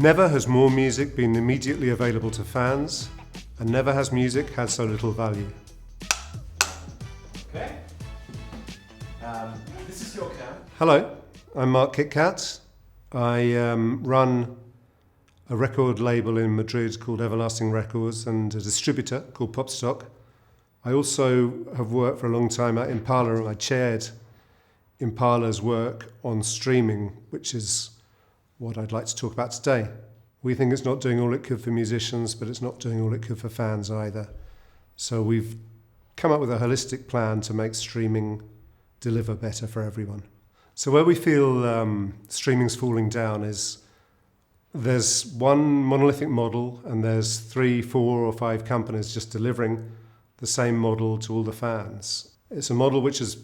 Never has more music been immediately available to fans, and never has music had so little value. Okay. This is your cam. Hello, I'm Mark Kitcatt. I run a record label in Madrid called Everlasting Records and a distributor called Popstock. I also have worked for a long time at IMPALA, and I chaired IMPALA's work on streaming, which is what I'd like to talk about today. We think it's not doing all it could for musicians, but it's not doing all it could for fans either. So we've come up with a holistic plan to make streaming deliver better for everyone. So where we feel streaming's falling down is there's one monolithic model and there's 3, 4 or 5 companies just delivering the same model to all the fans. It's a model which is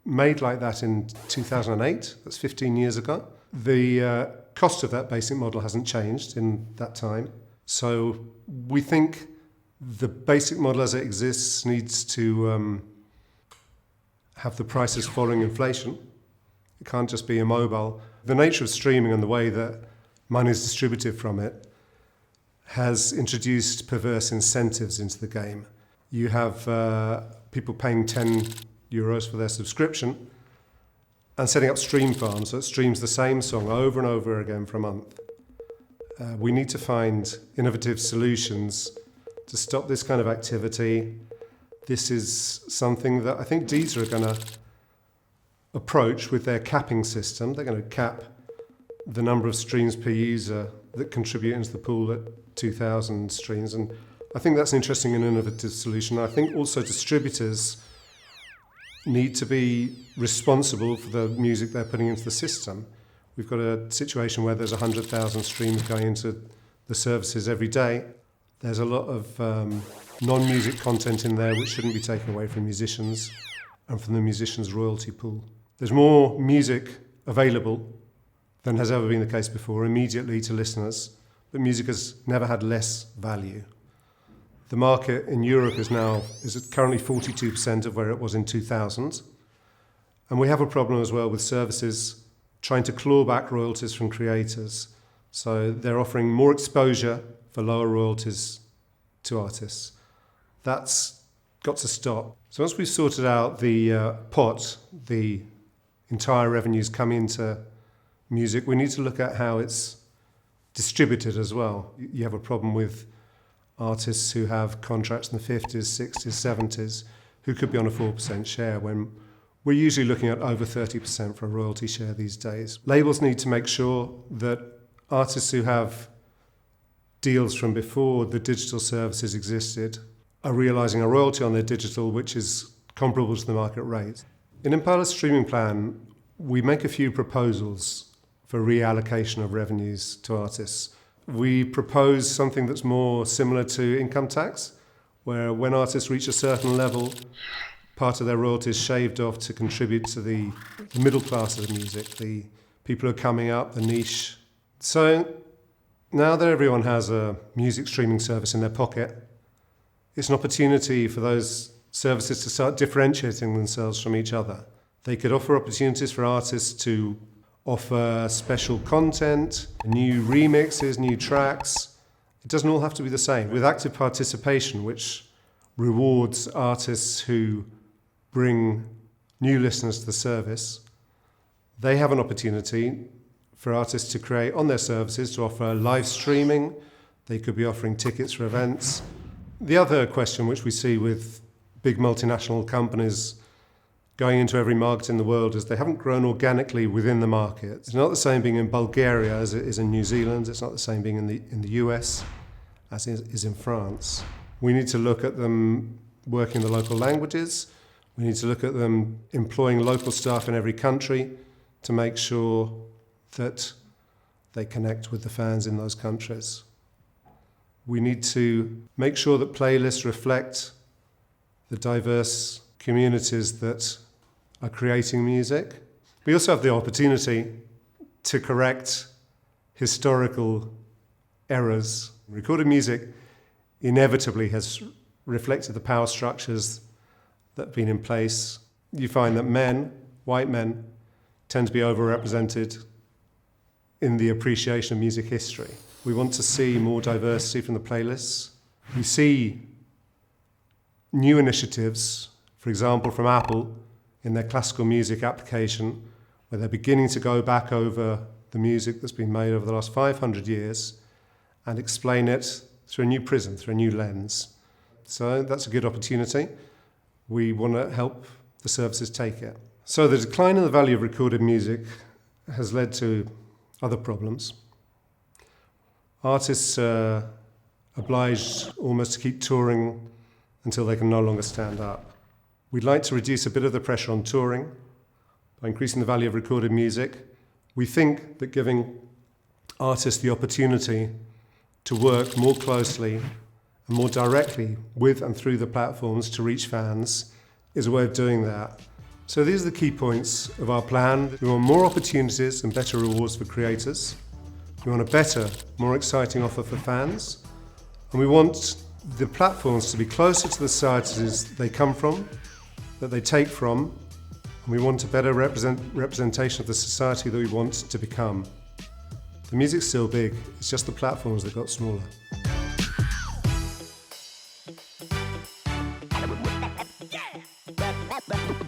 made like that in 2008, that's 15 years ago. The cost of that basic model hasn't changed in that time. So we think the basic model as it exists needs to have the prices following inflation. It can't just be immobile. The nature of streaming and the way that money is distributed from it has introduced perverse incentives into the game. You have people paying €10 for their subscription and setting up stream farms so it streams the same song over and over again for a month. We need to find innovative solutions to stop this kind of activity. This is something that I think Deezer are going to approach with their capping system. They're going to cap the number of streams per user that contribute into the pool at 2,000 streams. And I think that's an interesting and innovative solution. I think also distributors need to be responsible for the music they're putting into the system. We've got a situation where there's 100,000 streams going into the services every day. There's a lot of non-music content in there which shouldn't be taken away from musicians and from the musicians' royalty pool. There's more music available than has ever been the case before, immediately to listeners, but music has never had less value. The market in Europe is currently 42% of where it was in 2000. And we have a problem as well with services trying to claw back royalties from creators. So they're offering more exposure for lower royalties to artists. That's got to stop. So once we've sorted out the pot, the entire revenues come into music, we need to look at how it's distributed as well. You have a problem with artists who have contracts in the 50s, 60s, 70s, who could be on a 4% share when we're usually looking at over 30% for a royalty share these days. Labels need to make sure that artists who have deals from before the digital services existed are realising a royalty on their digital which is comparable to the market rate. In IMPALA's streaming plan, we make a few proposals for reallocation of revenues to artists. We propose something that's more similar to income tax, where when artists reach a certain level, part of their royalty is shaved off to contribute to the middle class of the music, the people who are coming up, the niche. So now that everyone has a music streaming service in their pocket, it's an opportunity for those services to start differentiating themselves from each other. They could offer opportunities for artists to offer special content, new remixes, new tracks. It doesn't all have to be the same. With active participation, which rewards artists who bring new listeners to the service, they have an opportunity for artists to create on their services, to offer live streaming. They could be offering tickets for events. The other question which we see with big multinational companies going into every market in the world is they haven't grown organically within the market. It's not the same being in Bulgaria as it is in New Zealand. It's not the same being in the US as it is in France. We need to look at them working the local languages. We need to look at them employing local staff in every country to make sure that they connect with the fans in those countries. We need to make sure that playlists reflect the diverse communities that are creating music. We also have the opportunity to correct historical errors. Recorded music inevitably has reflected the power structures that have been in place. You find that men, white men, tend to be overrepresented in the appreciation of music history. We want to see more diversity from the playlists. We see new initiatives, for example, from Apple in their classical music application, where they're beginning to go back over the music that's been made over the last 500 years and explain it through a new prism, through a new lens. So that's a good opportunity. We want to help the services take it. So the decline in the value of recorded music has led to other problems. Artists are obliged almost to keep touring until they can no longer stand up. We'd like to reduce a bit of the pressure on touring by increasing the value of recorded music. We think that giving artists the opportunity to work more closely and more directly with and through the platforms to reach fans is a way of doing that. So these are the key points of our plan. We want more opportunities and better rewards for creators. We want a better, more exciting offer for fans. And we want the platforms to be closer to the societies they come from, that they take from, and we want a better representation of the society that we want to become. The music's still big, it's just the platforms that got smaller. Yeah.